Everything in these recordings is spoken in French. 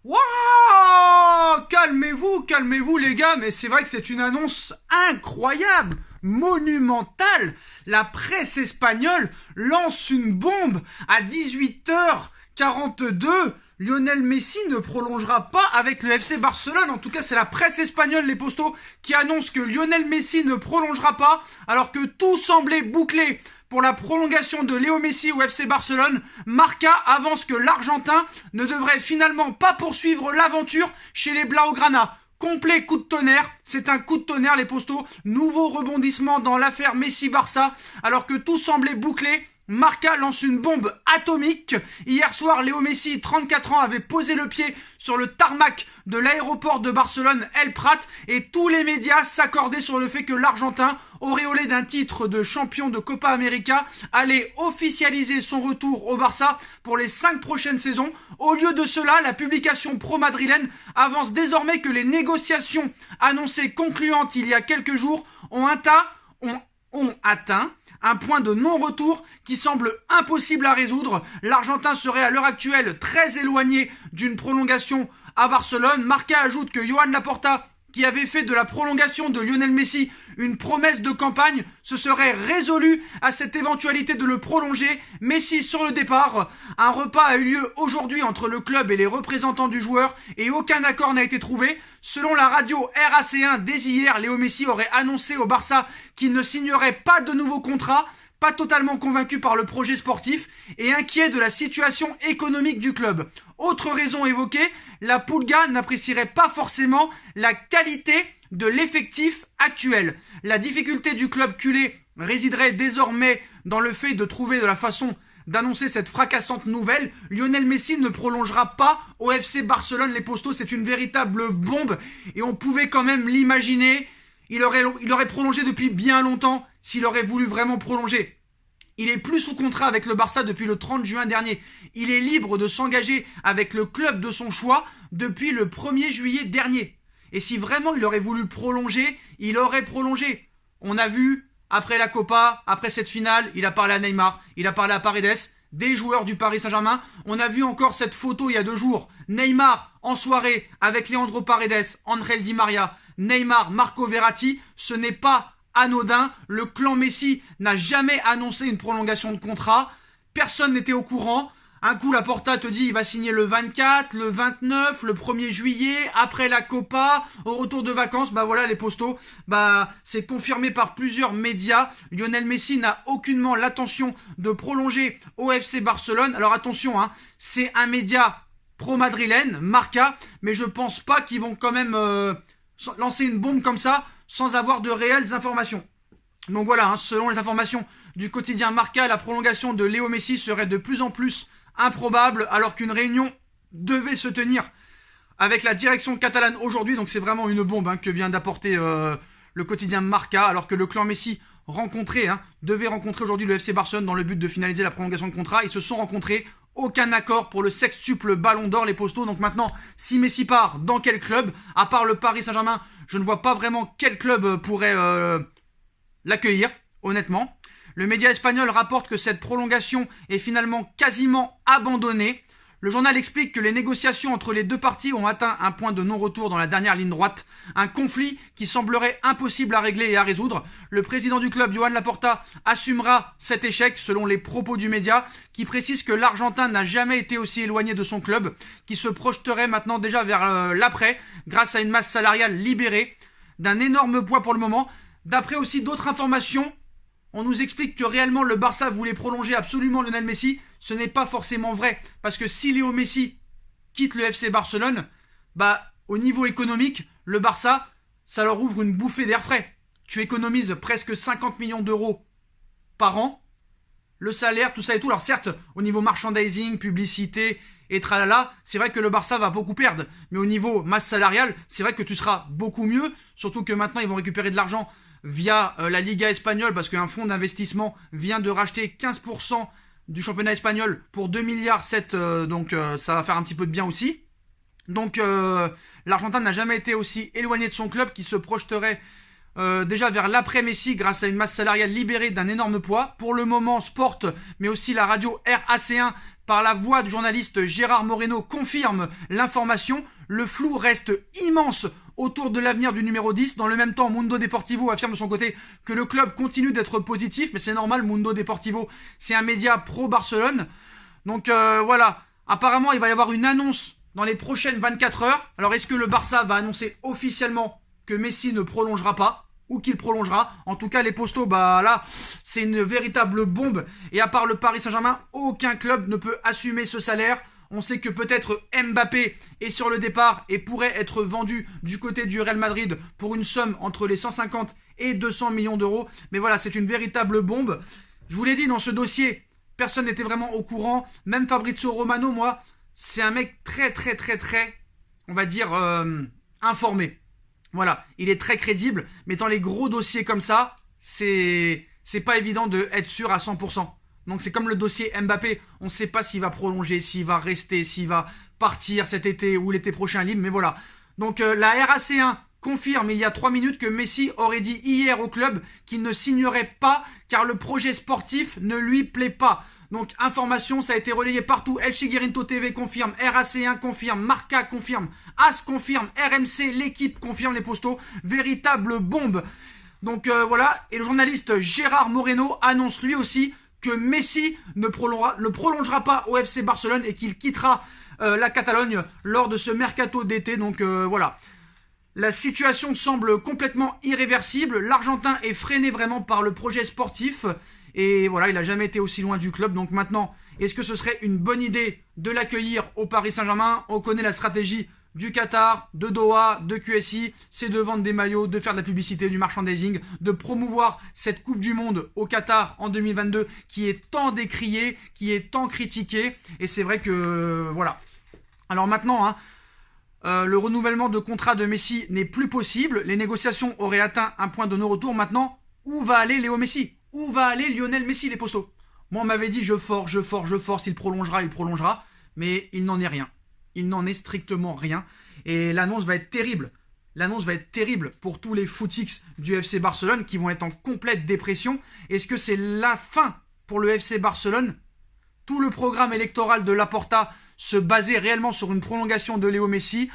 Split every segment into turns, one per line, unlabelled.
Waouh! Calmez-vous les gars, mais c'est vrai que c'est une annonce incroyable, monumentale. La presse espagnole lance une bombe à 18h42. Lionel Messi ne prolongera pas avec le FC Barcelone. En tout cas, c'est la presse espagnole, les postos, qui annonce que Lionel Messi ne prolongera pas, alors que tout semblait bouclé pour la prolongation de Léo Messi au FC Barcelone. Marca avance que l'Argentin ne devrait finalement pas poursuivre l'aventure chez les Blaugrana. Complet coup de tonnerre, c'est un coup de tonnerre les postos, nouveau rebondissement dans l'affaire Messi-Barça, alors que tout semblait bouclé. Marca lance une bombe atomique. Hier soir, Léo Messi, 34 ans, avait posé le pied sur le tarmac de l'aéroport de Barcelone El Prat et tous les médias s'accordaient sur le fait que l'Argentin, auréolé d'un titre de champion de Copa América, allait officialiser son retour au Barça pour les 5 prochaines saisons. Au lieu de cela, la publication pro-madrilène avance désormais que les négociations annoncées concluantes il y a quelques jours ont atteint un point de non-retour qui semble impossible à résoudre. L'Argentin serait à l'heure actuelle très éloigné d'une prolongation à Barcelone. Marca ajoute que Joan Laporta, qui avait fait de la prolongation de Lionel Messi une promesse de campagne, se serait résolu à cette éventualité de le prolonger. Messi sur le départ. Un repas a eu lieu aujourd'hui entre le club et les représentants du joueur et aucun accord n'a été trouvé. Selon la radio RAC1 dès hier, Léo Messi aurait annoncé au Barça qu'il ne signerait pas de nouveau contrat. Pas totalement convaincu par le projet sportif et inquiet de la situation économique du club. Autre raison évoquée, la Pulga n'apprécierait pas forcément la qualité de l'effectif actuel. La difficulté du club culé résiderait désormais dans le fait de trouver de la façon d'annoncer cette fracassante nouvelle. Lionel Messi ne prolongera pas au FC Barcelone. Les postos, c'est une véritable bombe et on pouvait quand même l'imaginer. Il aurait prolongé depuis bien longtemps s'il aurait voulu vraiment prolonger. Il est plus sous contrat avec le Barça depuis le 30 juin dernier. Il est libre de s'engager avec le club de son choix depuis le 1er juillet dernier. Et si vraiment il aurait voulu prolonger, il aurait prolongé. On a vu, après la Copa, après cette finale, il a parlé à Neymar, il a parlé à Paredes, des joueurs du Paris Saint-Germain. On a vu encore cette photo il y a 2 jours. Neymar en soirée avec Leandro Paredes, Angel Di Maria, Neymar, Marco Verratti. Ce n'est pas anodin. Le clan Messi n'a jamais annoncé une prolongation de contrat. Personne n'était au courant. Un coup, Laporta te dit il va signer le 24, le 29, le 1er juillet, après la Copa, au retour de vacances. Bah voilà les postos. Bah c'est confirmé par plusieurs médias. Lionel Messi n'a aucunement l'intention de prolonger au FC Barcelone. Alors attention, hein, c'est un média pro-madrilène, Marca, mais je pense pas qu'ils vont quand même lancer une bombe comme ça sans avoir de réelles informations. Donc voilà, hein, selon les informations du quotidien Marca, la prolongation de Léo Messi serait de plus en plus improbable alors qu'une réunion devait se tenir avec la direction catalane aujourd'hui. Donc c'est vraiment une bombe que vient d'apporter le quotidien Marca, alors que le clan Messi devait rencontrer aujourd'hui le FC Barcelone dans le but de finaliser la prolongation de contrat. Ils se sont rencontrés, aucun accord pour le sextuple ballon d'or, les postos. Donc maintenant, si Messi part, dans quel club? À part le Paris Saint-Germain, je ne vois pas vraiment quel club pourrait l'accueillir, honnêtement. Le média espagnol rapporte que cette prolongation est finalement quasiment abandonnée. Le journal explique que les négociations entre les deux parties ont atteint un point de non-retour dans la dernière ligne droite. Un conflit qui semblerait impossible à régler et à résoudre. Le président du club, Joan Laporta, assumera cet échec selon les propos du média, qui précise que l'Argentin n'a jamais été aussi éloigné de son club, qui se projeterait maintenant déjà vers l'après, grâce à une masse salariale libérée, d'un énorme poids pour le moment. D'après aussi d'autres informations, on nous explique que réellement le Barça voulait prolonger absolument Lionel Messi. Ce n'est pas forcément vrai, parce que si Léo Messi quitte le FC Barcelone, au niveau économique, le Barça, ça leur ouvre une bouffée d'air frais. Tu économises presque 50 millions d'euros par an, le salaire, tout ça et tout. Alors certes, au niveau merchandising, publicité et tralala, c'est vrai que le Barça va beaucoup perdre. Mais au niveau masse salariale, c'est vrai que tu seras beaucoup mieux, surtout que maintenant ils vont récupérer de l'argent via la Liga espagnole, parce qu'un fonds d'investissement vient de racheter 15% du championnat espagnol pour 2 milliards 7, donc ça va faire un petit peu de bien aussi. Donc l'Argentin n'a jamais été aussi éloigné de son club, qui se projeterait déjà vers l'après-Messi grâce à une masse salariale libérée d'un énorme poids. Pour le moment, Sport, mais aussi la radio RAC1 par la voix du journaliste Gérard Moreno, confirme l'information. Le flou reste immense autour de l'avenir du numéro 10. Dans le même temps, Mundo Deportivo affirme de son côté que le club continue d'être positif, mais c'est normal, Mundo Deportivo, c'est un média pro-Barcelone. Donc voilà, apparemment il va y avoir une annonce dans les prochaines 24 heures. Alors est-ce que le Barça va annoncer officiellement que Messi ne prolongera pas ou qu'il prolongera? En tout cas, les postos, bah là, c'est une véritable bombe. Et à part le Paris Saint-Germain, aucun club ne peut assumer ce salaire. On sait que peut-être Mbappé est sur le départ et pourrait être vendu du côté du Real Madrid pour une somme entre les 150 et 200 millions d'euros. Mais voilà, c'est une véritable bombe. Je vous l'ai dit, dans ce dossier, personne n'était vraiment au courant. Même Fabrizio Romano, moi, c'est un mec très, on va dire, informé. Voilà, il est très crédible, mais dans les gros dossiers comme ça, c'est pas évident d'être sûr à 100%. Donc c'est comme le dossier Mbappé, on ne sait pas s'il va prolonger, s'il va rester, s'il va partir cet été ou l'été prochain libre, mais voilà. Donc la RAC1 confirme il y a 3 minutes que Messi aurait dit hier au club qu'il ne signerait pas car le projet sportif ne lui plaît pas. Donc information, ça a été relayé partout. El Chiguerinto TV confirme, RAC1 confirme, Marca confirme, AS confirme, RMC, l'équipe confirme, les postos. Véritable bombe. Donc voilà, et le journaliste Gérard Moreno annonce lui aussi que Messi ne prolongera pas au FC Barcelone et qu'il quittera la Catalogne lors de ce mercato d'été. Donc voilà. La situation semble complètement irréversible. L'Argentin est freiné vraiment par le projet sportif. Et voilà, il n'a jamais été aussi loin du club. Donc maintenant, est-ce que ce serait une bonne idée de l'accueillir au Paris Saint-Germain? On connaît la stratégie du Qatar, de Doha, de QSI. C'est de vendre des maillots, de faire de la publicité, du merchandising, de promouvoir cette Coupe du Monde au Qatar en 2022 qui est tant décriée, qui est tant critiquée. Et c'est vrai que voilà. Alors maintenant, le renouvellement de contrat de Messi n'est plus possible. Les négociations auraient atteint un point de non-retour. Maintenant, où va aller Léo Messi? Où va aller Lionel Messi, les postos? Moi, on m'avait dit je force, il prolongera. Mais il n'en est rien. Il n'en est strictement rien. Et l'annonce va être terrible. L'annonce va être terrible pour tous les footix du FC Barcelone qui vont être en complète dépression. Est-ce que c'est la fin pour le FC Barcelone? Tout le programme électoral de Laporta se basait réellement sur une prolongation de Léo Messi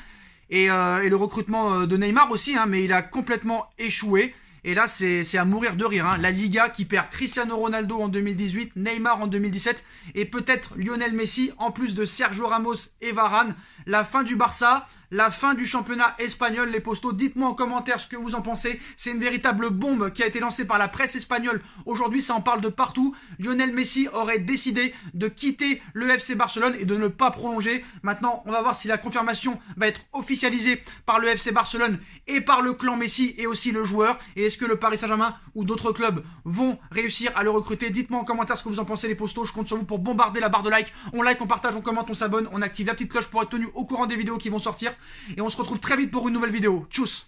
et le recrutement de Neymar aussi, mais il a complètement échoué. Et là, c'est à mourir de rire. La Liga qui perd Cristiano Ronaldo en 2018, Neymar en 2017 et peut-être Lionel Messi en plus de Sergio Ramos et Varane. La fin du Barça, la fin du championnat espagnol, les postos. Dites-moi en commentaire ce que vous en pensez. C'est une véritable bombe qui a été lancée par la presse espagnole. Aujourd'hui, ça en parle de partout. Lionel Messi aurait décidé de quitter le FC Barcelone et de ne pas prolonger. Maintenant, on va voir si la confirmation va être officialisée par le FC Barcelone et par le clan Messi et aussi le joueur. Et est-ce que le Paris Saint-Germain ou d'autres clubs vont réussir à le recruter? Dites-moi en commentaire ce que vous en pensez, les postos. Je compte sur vous pour bombarder la barre de like. On like, on partage, on commente, on s'abonne, on active la petite cloche pour être tenu au courant des vidéos qui vont sortir. Et on se retrouve très vite pour une nouvelle vidéo. Tchuss!